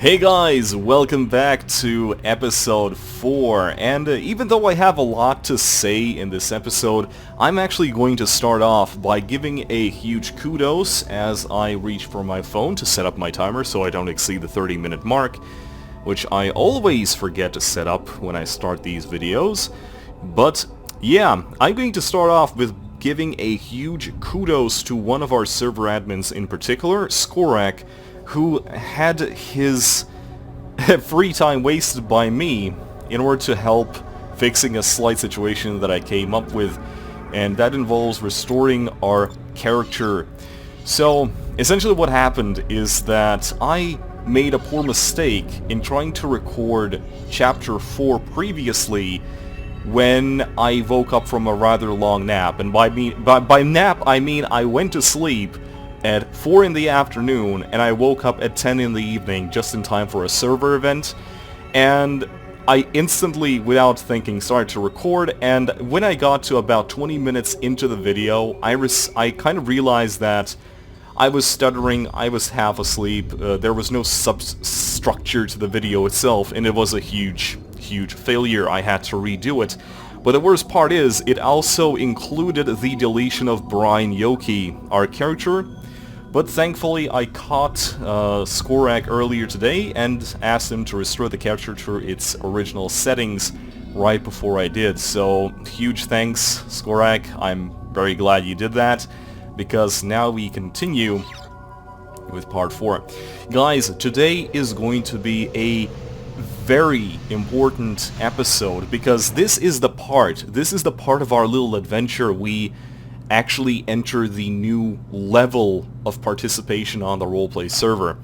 Hey guys, welcome back to episode 4, and even though I have a lot to say in this episode, I'm actually going to start off by giving a huge kudos as I reach for my phone to set up my timer so I don't exceed the 30-minute mark, which I always forget to set up when I start these videos. But yeah, I'm going to start off with giving a huge kudos to one of our server admins in particular, Skorak, who had his free time wasted by me in order to help fixing a slight situation that I came up with, and that involves restoring our character. So essentially what happened is that I made a poor mistake in trying to record chapter 4 previously when I woke up from a rather long nap, and by nap I mean I went to sleep at 4 in the afternoon and I woke up at 10 in the evening just in time for a server event, and I instantly, without thinking, started to record. And when I got to about 20 minutes into the video, I kind of realized that I was stuttering, I was half asleep, there was no substructure to the video itself, and it was a huge failure. I had to redo it. But the worst part is, it also included the deletion of Brian Yoki, our character. But thankfully I caught Skorak earlier today and asked him to restore the character to its original settings right before I did. So huge thanks, Skorak. I'm very glad you did that, because now we continue with part 4. Guys, today is going to be a very important episode, because this is the part of our little adventure we actually enter the new level of participation on the roleplay server.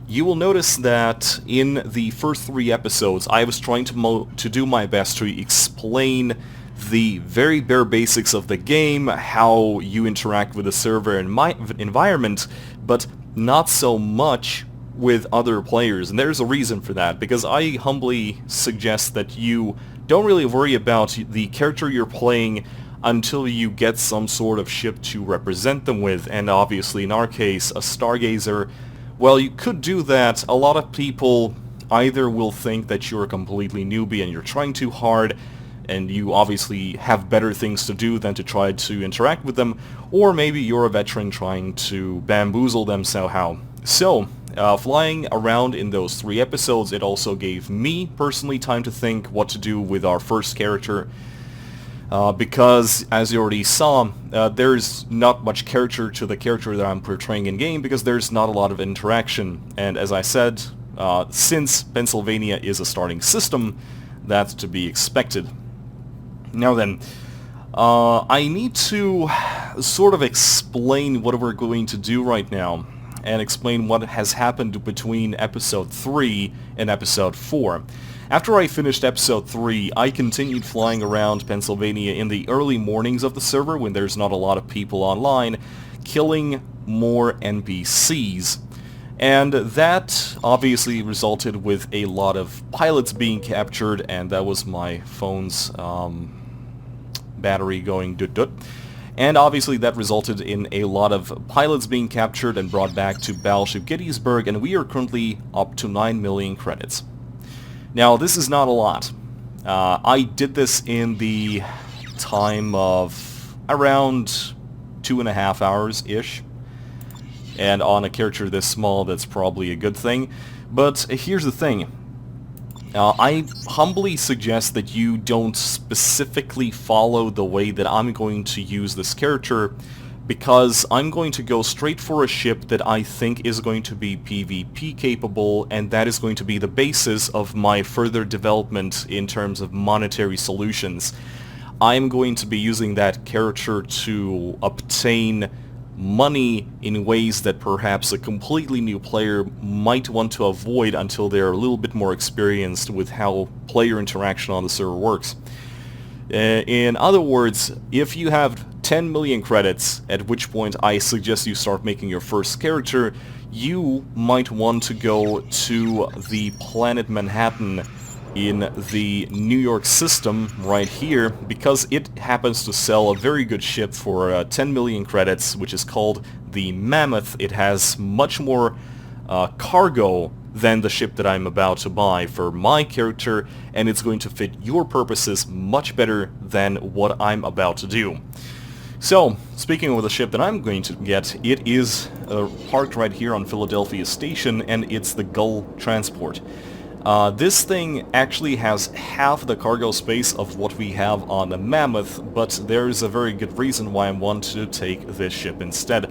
You will notice that in the first 3 episodes I was trying to do my best to explain the very bare basics of the game, how you interact with the server and my environment, but not so much with other players. And there's a reason for that, because I humbly suggest that you don't really worry about the character you're playing until you get some sort of ship to represent them with, and obviously in our case a stargazer. Well, you could do that. A lot of people either will think that you're a completely newbie and you're trying too hard, and you obviously have better things to do than to try to interact with them, or maybe you're a veteran trying to bamboozle them somehow. So, flying around in those 3 episodes, it also gave me personally time to think what to do with our first character. Because, as you already saw, there's not much character to the character that I'm portraying in-game, because there's not a lot of interaction. And as I said, since Pennsylvania is a starting system, that's to be expected. Now then, I need to sort of explain what we're going to do right now, and explain what has happened between episode 3 and episode 4. After I finished episode 3, I continued flying around Pennsylvania in the early mornings of the server when there's not a lot of people online, killing more NPCs. And that obviously resulted with a lot of pilots being captured, and that was my phone's battery going dut-dut. And obviously that resulted in a lot of pilots being captured and brought back to Battleship Gettysburg, and we are currently up to 9 million credits. Now, this is not a lot. I did this in the time of around 2.5 hours-ish. And on a character this small, that's probably a good thing. But here's the thing. I humbly suggest that you don't specifically follow the way that I'm going to use this character, because I'm going to go straight for a ship that I think is going to be PvP capable, and that is going to be the basis of my further development in terms of monetary solutions. I'm going to be using that character to obtain money in ways that perhaps a completely new player might want to avoid until they're a little bit more experienced with how player interaction on the server works. In other words, if you have 10 million credits, at which point I suggest you start making your first character, you might want to go to the planet Manhattan in the New York system right here, because it happens to sell a very good ship for 10 million credits, which is called the Mammoth. It has much more cargo than the ship that I'm about to buy for my character, and it's going to fit your purposes much better than what I'm about to do. So, speaking of the ship that I'm going to get, it is parked right here on Philadelphia Station, and it's the Gull Transport. This thing actually has half the cargo space of what we have on the Mammoth, but there's a very good reason why I want to take this ship instead.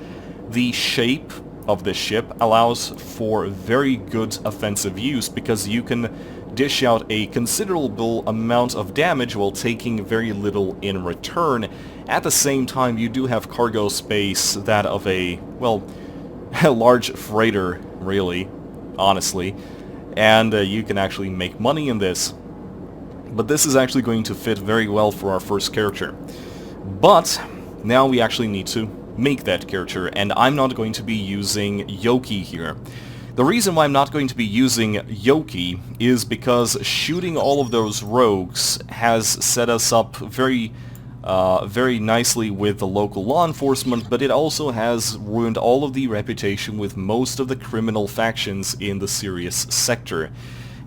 The shape of this ship allows for very good offensive use, because you can dish out a considerable amount of damage while taking very little in return. At the same time, you do have cargo space that of a, well, a large freighter, really, honestly. And you can actually make money in this. But this is actually going to fit very well for our first character. But now we actually need to make that character, and I'm not going to be using Yoki here. The reason why I'm not going to be using Yoki is because shooting all of those rogues has set us up very nicely with the local law enforcement, but it also has ruined all of the reputation with most of the criminal factions in the Sirius sector.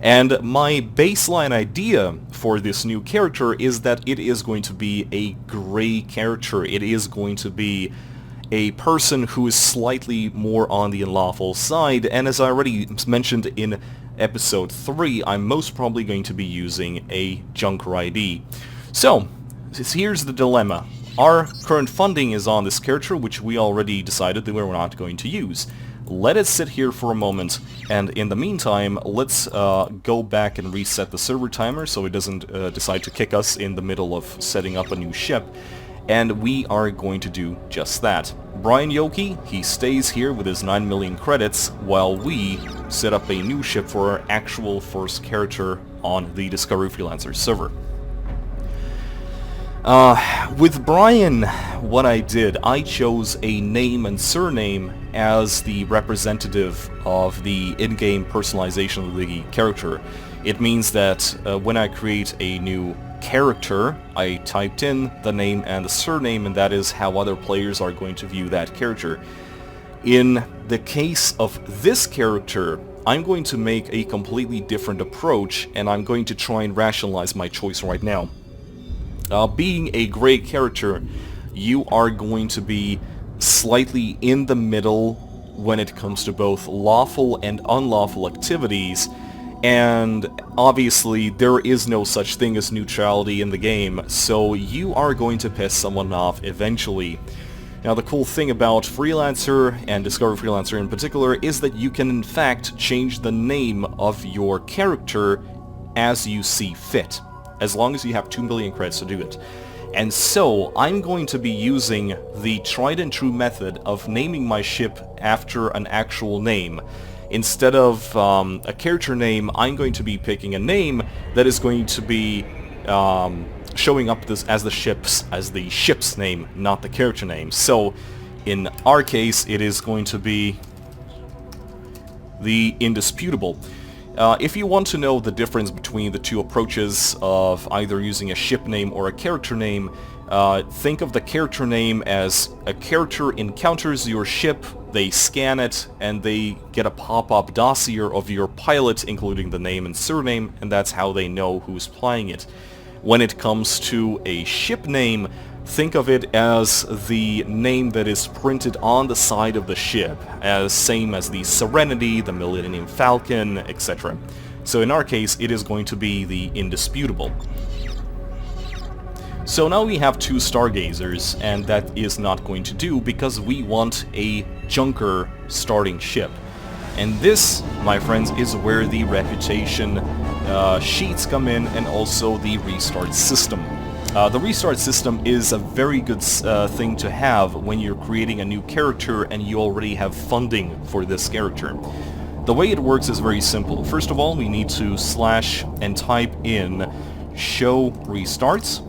And my baseline idea for this new character is that it is going to be a gray character. It is going to be a person who is slightly more on the unlawful side, and as I already mentioned in episode 3, I'm most probably going to be using a Junker ID. So, here's the dilemma. Our current funding is on this character, which we already decided that we're not going to use. Let it sit here for a moment, and in the meantime, let's go back and reset the server timer so it doesn't decide to kick us in the middle of setting up a new ship. And we are going to do just that. Brian Yoki, he stays here with his 9 million credits while we set up a new ship for our actual first character on the Discovery Freelancer server. With Brian, what I did, I chose a name and surname as the representative of the in-game personalization of the character. It means that when I create a new character, I typed in the name and the surname, and that is how other players are going to view that character. In the case of this character, I'm going to make a completely different approach, and I'm going to try and rationalize my choice right now. Being a gray character, you are going to be slightly in the middle when it comes to both lawful and unlawful activities, and obviously there is no such thing as neutrality in the game, so you are going to piss someone off eventually. Now, the cool thing about Freelancer, and Discovery Freelancer in particular, is that you can in fact change the name of your character as you see fit, as long as you have 2 million credits to do it. And so, I'm going to be using the tried and true method of naming my ship after an actual name. Instead of a character name, I'm going to be picking a name that is going to be showing up as the ship's name, not the character name. So, in our case, it is going to be the Indisputable. If you want to know the difference between the two approaches of either using a ship name or a character name, think of the character name as a character encounters your ship, they scan it, and they get a pop-up dossier of your pilot, including the name and surname, and that's how they know who's playing it. When it comes to a ship name, think of it as the name that is printed on the side of the ship, as same as the Serenity, the Millennium Falcon, etc. So in our case, it is going to be the Indisputable. So now we have 2 Stargazers, and that is not going to do because we want a Junker starting ship. And this, my friends, is where the reputation sheets come in, and also the restart system. The restart system is a very good thing to have when you're creating a new character and you already have funding for this character. The way it works is very simple. First of all, we need to slash and type in show restarts,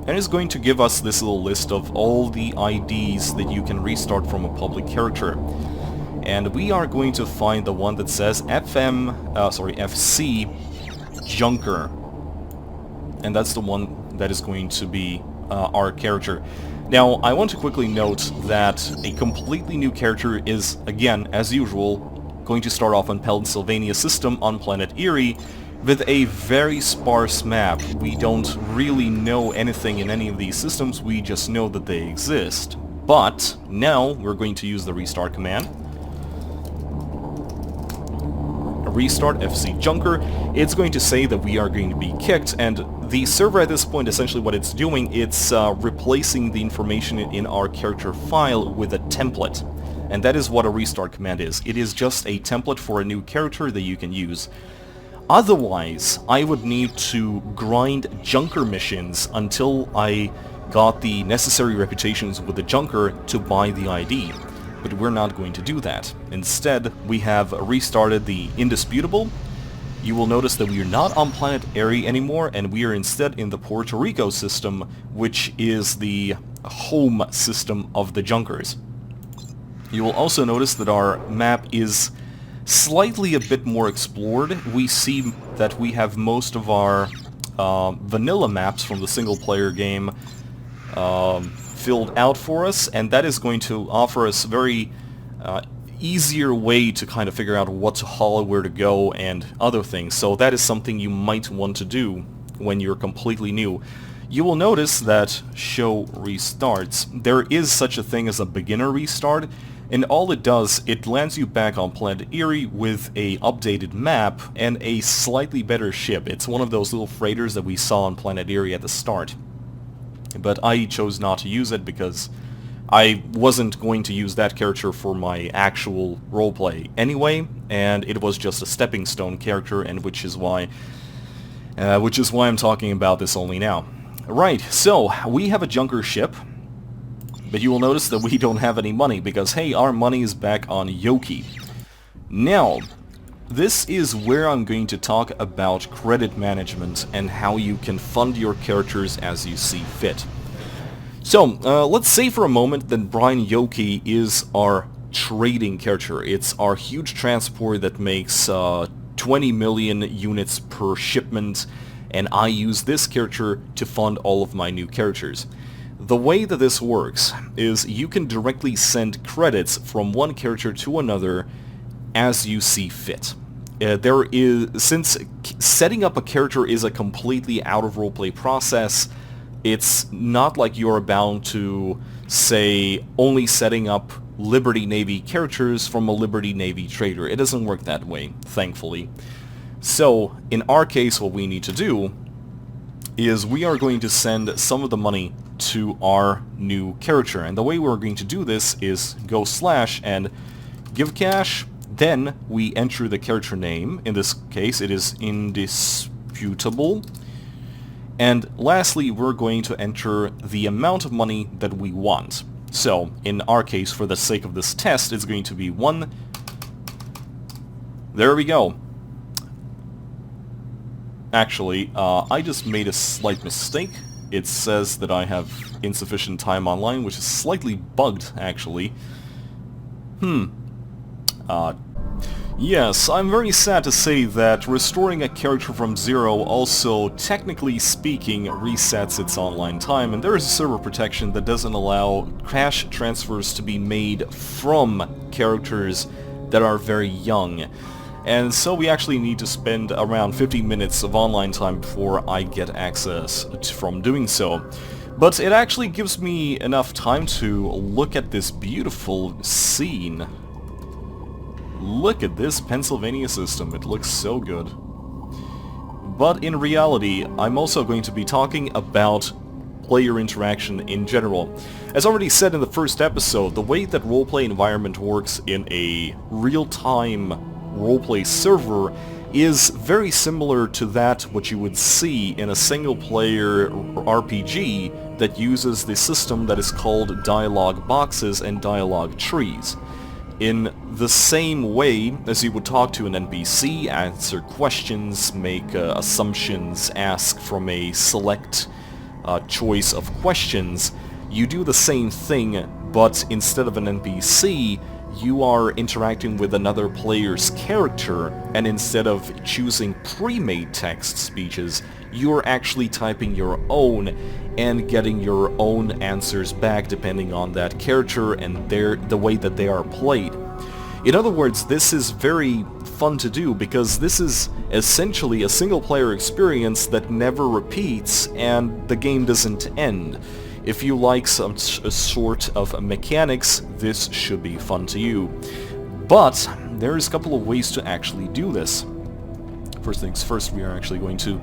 and it's going to give us this little list of all the IDs that you can restart from a public character. And we are going to find the one that says FC Junker, and that's the one that is going to be our character. Now, I want to quickly note that a completely new character is, again, as usual, going to start off on Pennsylvania system on planet Erie with a very sparse map. We don't really know anything in any of these systems, we just know that they exist. But now we're going to use the restart command. Restart FC Junker. It's going to say that we are going to be kicked, and the server at this point, essentially what it's doing, it's replacing the information in our character file with a template. And that is what a restart command is. It is just a template for a new character that you can use. Otherwise, I would need to grind Junker missions until I got the necessary reputations with the Junker to buy the ID. But we're not going to do that. Instead, we have restarted the Indisputable. You will notice that we are not on planet Erie anymore, and we are instead in the Puerto Rico system, which is the home system of the Junkers. You will also notice that our map is slightly a bit more explored. We see that we have most of our vanilla maps from the single-player game filled out for us, and that is going to offer us a very easier way to kind of figure out what to haul, where to go, and other things. So that is something you might want to do when you're completely new. You will notice that show restarts. There is such a thing as a beginner restart, and all it does, it lands you back on planet Erie with a updated map and a slightly better ship. It's one of those little freighters that we saw on planet Erie at the start. But I chose not to use it because I wasn't going to use that character for my actual roleplay anyway, and it was just a stepping stone character, and which is why I'm talking about this only now. Right, so we have a Junker ship, but you will notice that we don't have any money because, hey, our money is back on Yoki. Now, this is where I'm going to talk about credit management and how you can fund your characters as you see fit. So, let's say for a moment that Brian Yoki is our trading character. It's our huge transport that makes 20 million units per shipment, and I use this character to fund all of my new characters. The way that this works is you can directly send credits from one character to another as you see fit. Since setting up a character is a completely out-of-roleplay process, it's not like you're bound to, say, only setting up Liberty Navy characters from a Liberty Navy trader. It doesn't work that way, thankfully. So, in our case, what we need to do is we are going to send some of the money to our new character. And the way we're going to do this is go / and give cash. Then we enter the character name. In this case, it is Indisputable. And lastly, we're going to enter the amount of money that we want. So, in our case, for the sake of this test, it's going to be 1. There we go. Actually, I just made a slight mistake. It says that I have insufficient time online, which is slightly bugged, actually. Yes, I'm very sad to say that restoring a character from 0 also, technically speaking, resets its online time, and there is a server protection that doesn't allow cash transfers to be made from characters that are very young. And so we actually need to spend around 50 minutes of online time before I get access from doing so. But it actually gives me enough time to look at this beautiful scene. Look at this Pennsylvania system, it looks so good. But in reality, I'm also going to be talking about player interaction in general. As already said in the first episode, the way that roleplay environment works in a real-time roleplay server is very similar to that what you would see in a single-player RPG that uses the system that is called dialogue boxes and dialogue trees. In the same way as you would talk to an NPC, answer questions, make assumptions, ask from a select choice of questions, you do the same thing, but instead of an NPC, you are interacting with another player's character, and instead of choosing pre-made text speeches, you're actually typing your own and getting your own answers back depending on that character and the way that they are played. In other words, this is very fun to do because this is essentially a single-player experience that never repeats and the game doesn't end. If you like some sort of mechanics, this should be fun to you. But there's a couple of ways to actually do this. First things first, we are actually going to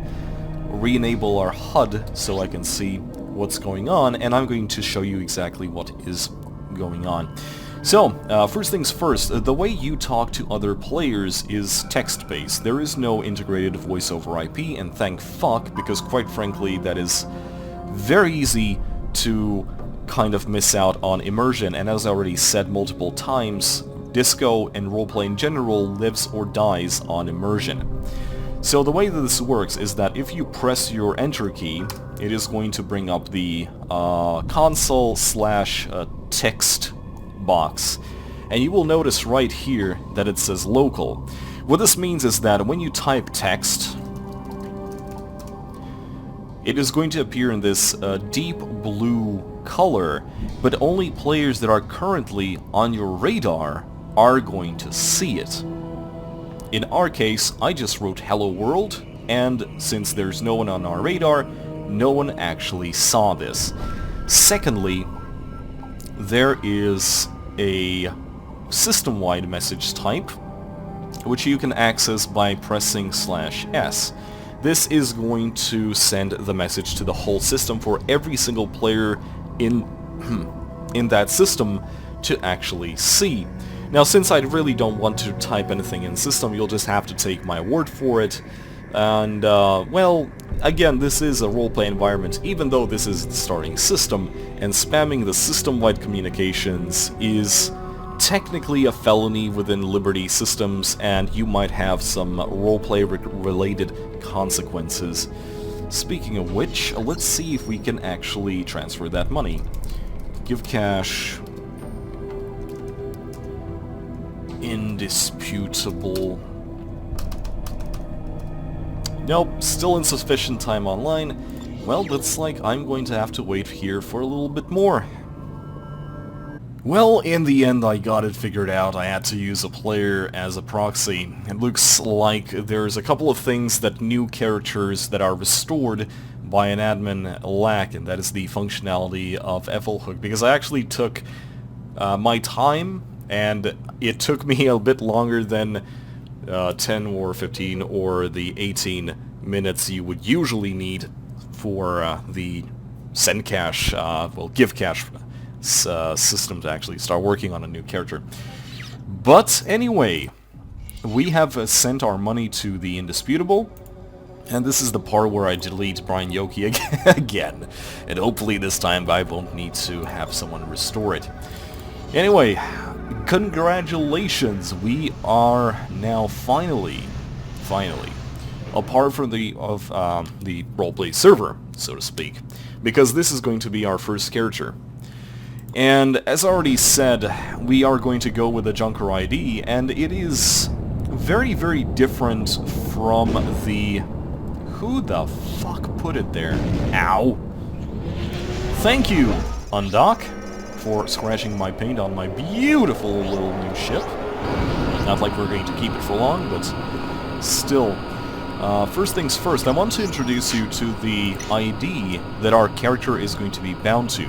re-enable our HUD so I can see what's going on, and I'm going to show you exactly what is going on. So, first things first, the way you talk to other players is text-based. There is no integrated voice over IP, and thank fuck, because quite frankly that is very easy to kind of miss out on immersion, and as I already said multiple times, Disco and roleplay in general lives or dies on immersion. So the way that this works is that if you press your enter key, it is going to bring up the console slash text box, and you will notice right here that it says local. What this means is that when you type text, it is going to appear in this deep blue color, but only players that are currently on your radar are going to see it. In our case, I just wrote hello world, and since there's no one on our radar, no one actually saw this. Secondly, there is a system-wide message type, which you can access by pressing /S. This is going to send the message to the whole system for every single player in that system to actually see. Now, since I really don't want to type anything in system, you'll just have to take my word for it. And, well, again, this is a roleplay environment, even though this is the starting system, and spamming the system-wide communications is technically a felony within Liberty Systems, and you might have some roleplay-related consequences. Speaking of which, let's see if we can actually transfer that money. Give cash. Indisputable. Nope, still insufficient time online. Well, looks like I'm going to have to wait here for a little bit more. Well, in the end I got it figured out. I had to use a player as a proxy. It looks like there's a couple of things that new characters that are restored by an admin lack, and that is the functionality of FLHook, because I actually took my time, and it took me a bit longer than 10 or 15 or the 18 minutes you would usually need for the send cash, well, give cash system to actually start working on a new character. But anyway, we have sent our money to the Indisputable, and this is the part where I delete Brian Yoki again, and hopefully this time I won't need to have someone restore it. Anyway, congratulations, we are now finally, apart from the roleplay server, so to speak, because this is going to be our first character. And as I already said, we are going to go with a Junker ID, and it is very, very different from the... Who the fuck put it there? Ow! Thank you, Undock, for scratching my paint on my beautiful little new ship. Not like we're going to keep it for long, but still. First things first, I want to introduce you to the ID that our character is going to be bound to.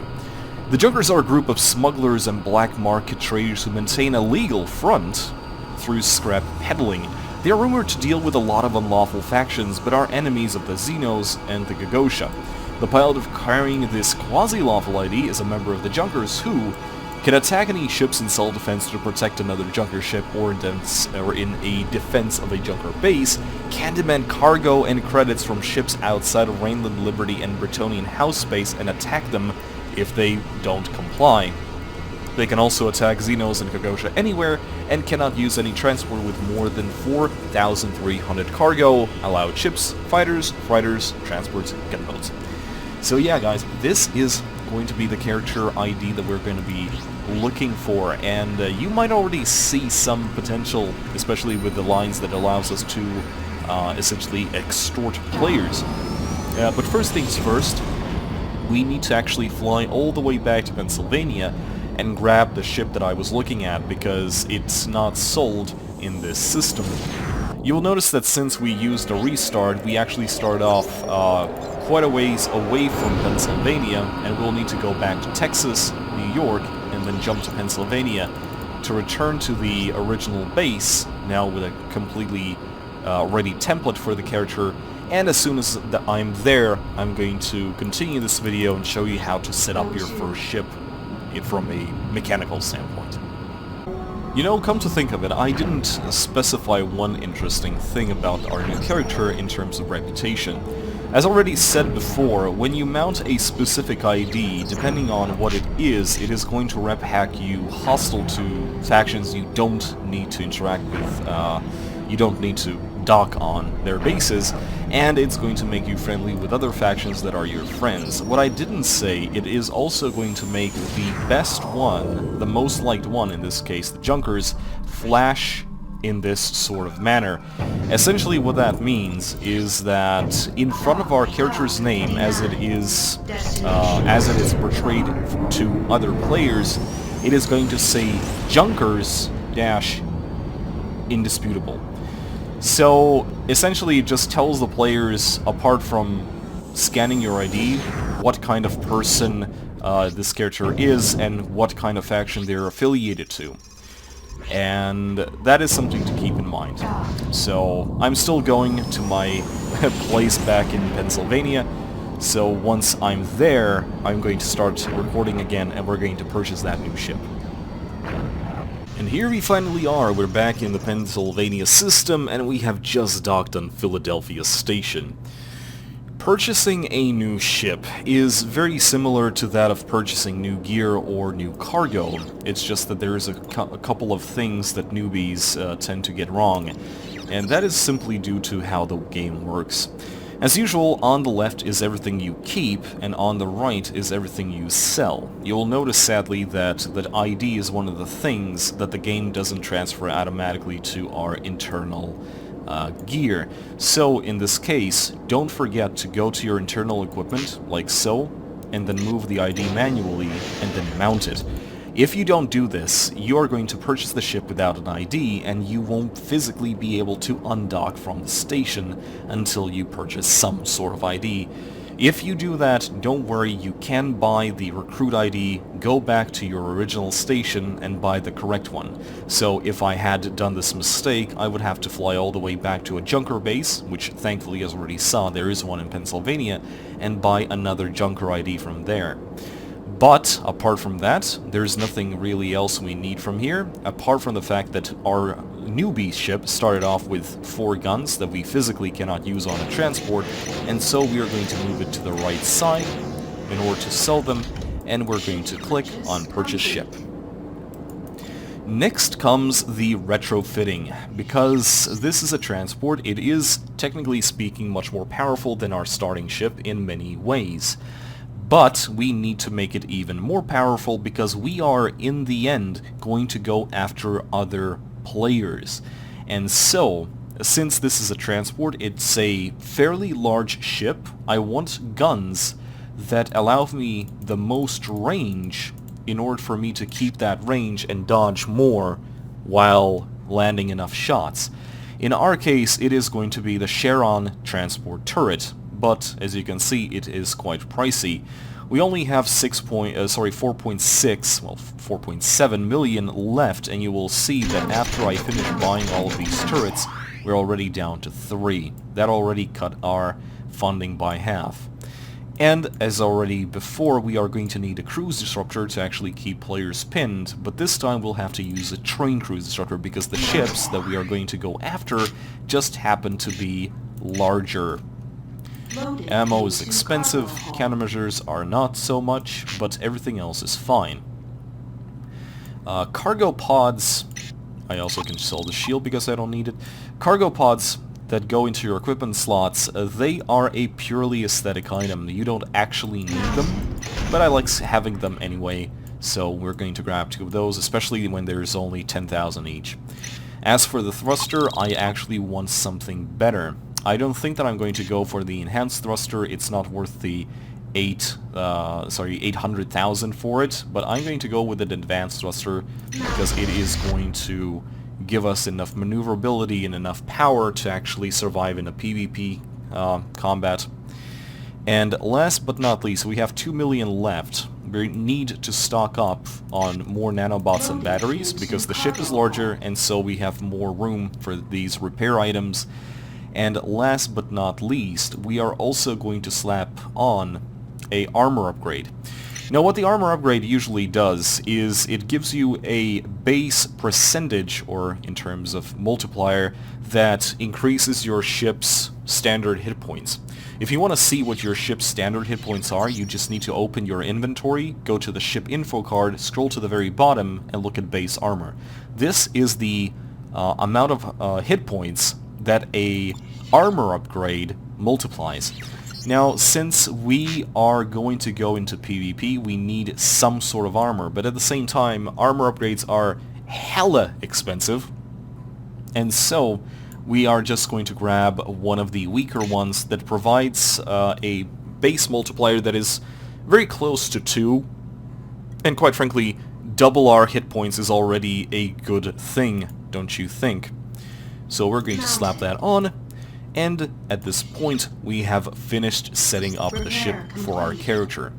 The Junkers are a group of smugglers and black market traders who maintain a legal front through scrap peddling. They are rumored to deal with a lot of unlawful factions, but are enemies of the Xenos and the Gagosha. The pilot of carrying this quasi-lawful ID is a member of the Junkers who can attack any ships in self-defense to protect another Junker ship or in a defense of a Junker base, can demand cargo and credits from ships outside of Rainland, Liberty, and Bretonnian house space and attack them if they don't comply. They can also attack Xenos and Gagosha anywhere, and cannot use any transport with more than 4,300 cargo, allowed ships, fighters, freighters, transports, gunboats. So yeah guys, this is going to be the character ID that we're going to be looking for, and you might already see some potential, especially with the lines that allows us to essentially extort players. But first things first, we need to actually fly all the way back to Pennsylvania and grab the ship that I was looking at, because it's not sold in this system. You'll notice that since we used a restart, we actually start off quite a ways away from Pennsylvania, and we'll need to go back to Texas, New York, and then jump to Pennsylvania to return to the original base, now with a completely ready template for the character. And as soon as I'm there, I'm going to continue this video and show you how to set up your first ship from a mechanical standpoint. You know, come to think of it, I didn't specify one interesting thing about our new character in terms of reputation. As already said before, when you mount a specific ID, depending on what it is going to rep hack you hostile to factions you don't need to interact with, you don't need to dock on their bases, and it's going to make you friendly with other factions that are your friends. What I didn't say, it is also going to make the best one, the most liked one in this case, the Junkers, flash in this sort of manner. Essentially what that means is that in front of our character's name, as it is portrayed to other players, it is going to say Junkers dash indisputable. So essentially it just tells the players, apart from scanning your ID, what kind of person this character is and what kind of faction they're affiliated to. And that is something to keep in mind. So I'm still going to my place back in Pennsylvania, so once I'm there, I'm going to start recording again and we're going to purchase that new ship. And here we finally are, we're back in the Pennsylvania system, and we have just docked on Philadelphia Station. Purchasing a new ship is very similar to that of purchasing new gear or new cargo. It's just that there is a couple of things that newbies tend to get wrong, and that is simply due to how the game works. As usual, on the left is everything you keep, and on the right is everything you sell. You'll notice, sadly, that ID is one of the things that the game doesn't transfer automatically to our internal gear. So, in this case, don't forget to go to your internal equipment, like so, and then move the ID manually, and then mount it. If you don't do this, you are going to purchase the ship without an ID, and you won't physically be able to undock from the station until you purchase some sort of ID. If you do that, don't worry, you can buy the recruit ID, go back to your original station, and buy the correct one. So if I had done this mistake, I would have to fly all the way back to a Junker base, which thankfully, as already saw, there is one in Pennsylvania, and buy another Junker ID from there. But, apart from that, there's nothing really else we need from here, apart from the fact that our newbie ship started off with 4 guns that we physically cannot use on a transport, and so we are going to move it to the right side in order to sell them, and we're going to click on Purchase Ship. Next comes the retrofitting. Because this is a transport, it is, technically speaking, much more powerful than our starting ship in many ways. But we need to make it even more powerful because we are, in the end, going to go after other players. And so, since this is a transport, it's a fairly large ship, I want guns that allow me the most range in order for me to keep that range and dodge more while landing enough shots. In our case, it is going to be the Charon transport turret. But as you can see, it is quite pricey. We only have 4.7 million left, and you will see that after I finish buying all of these turrets, we're already down to 3. That already cut our funding by half. And as already before, we are going to need a cruise disruptor to actually keep players pinned, but this time we'll have to use a train cruise disruptor because the ships that we are going to go after just happen to be larger. Ammo is expensive, countermeasures are not so much, but everything else is fine. Cargo pods, I also can sell the shield because I don't need it. Cargo pods that go into your equipment slots, they are a purely aesthetic item. You don't actually need them, but I like having them anyway, so we're going to grab 2 of those, especially when there's only 10,000 each. As for the thruster, I actually want something better. I don't think that I'm going to go for the enhanced thruster. It's not worth the 800,000 for it, but I'm going to go with an advanced thruster because it is going to give us enough maneuverability and enough power to actually survive in a PvP combat. And last but not least, we have 2 million left. We need to stock up on more nanobots and batteries because the ship is larger, and so we have more room for these repair items. And last but not least, we are also going to slap on a armor upgrade. Now what the armor upgrade usually does is it gives you a base percentage, or in terms of multiplier, that increases your ship's standard hit points. If you want to see what your ship's standard hit points are, you just need to open your inventory, go to the ship info card, scroll to the very bottom, and look at base armor. This is the amount of hit points that a armor upgrade multiplies. Now, since we are going to go into PvP, we need some sort of armor, but at the same time, armor upgrades are hella expensive, and so we are just going to grab one of the weaker ones that provides a base multiplier that is very close to 2, and quite frankly, double our hit points is already a good thing, don't you think? So we're going to slap that on. And at this point, we have finished setting up the ship for our character.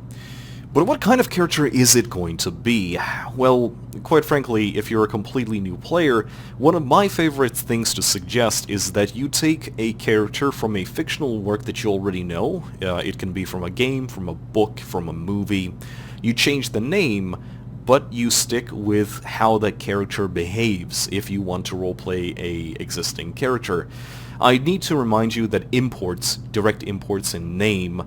But what kind of character is it going to be? Well, quite frankly, if you're a completely new player, one of my favorite things to suggest is that you take a character from a fictional work that you already know. It can be from a game, from a book, from a movie. You change the name, but you stick with how that character behaves if you want to roleplay a existing character. I need to remind you that imports, direct imports in name,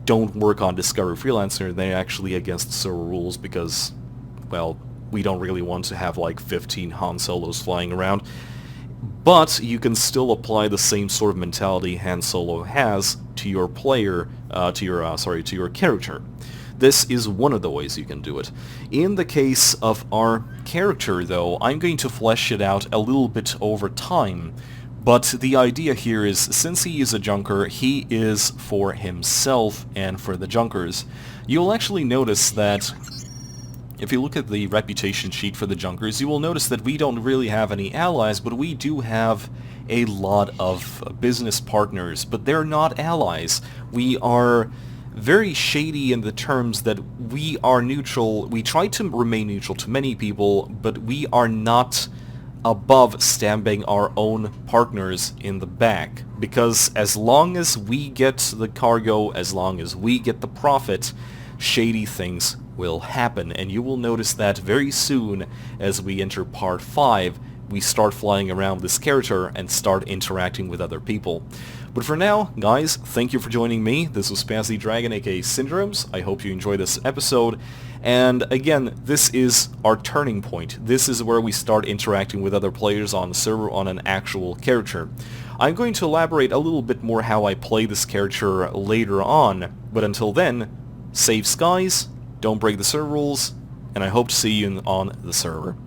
don't work on Discovery Freelancer. They're actually against server rules because, well, we don't really want to have like 15 Han Solos flying around. But you can still apply the same sort of mentality Han Solo has to your player, to your character. This is one of the ways you can do it. In the case of our character, though, I'm going to flesh it out a little bit over time. But the idea here is, since he is a junker, he is for himself and for the junkers. You'll actually notice that if you look at the reputation sheet for the junkers, you will notice that we don't really have any allies, but we do have a lot of business partners, but they're not allies. We are very shady in the terms that we are neutral. We try to remain neutral to many people, but we are not above stabbing our own partners in the back, because as long as we get the cargo, as long as we get the profit, shady things will happen. And you will notice that very soon as we enter part 5, we start flying around this character and start interacting with other people. But for now, guys, thank you for joining me. This was Spazzy Dragon, aka Syndromes. I hope you enjoyed this episode. And again, this is our turning point. This is where we start interacting with other players on the server on an actual character. I'm going to elaborate a little bit more how I play this character later on, but until then, save skies, don't break the server rules, and I hope to see you on the server.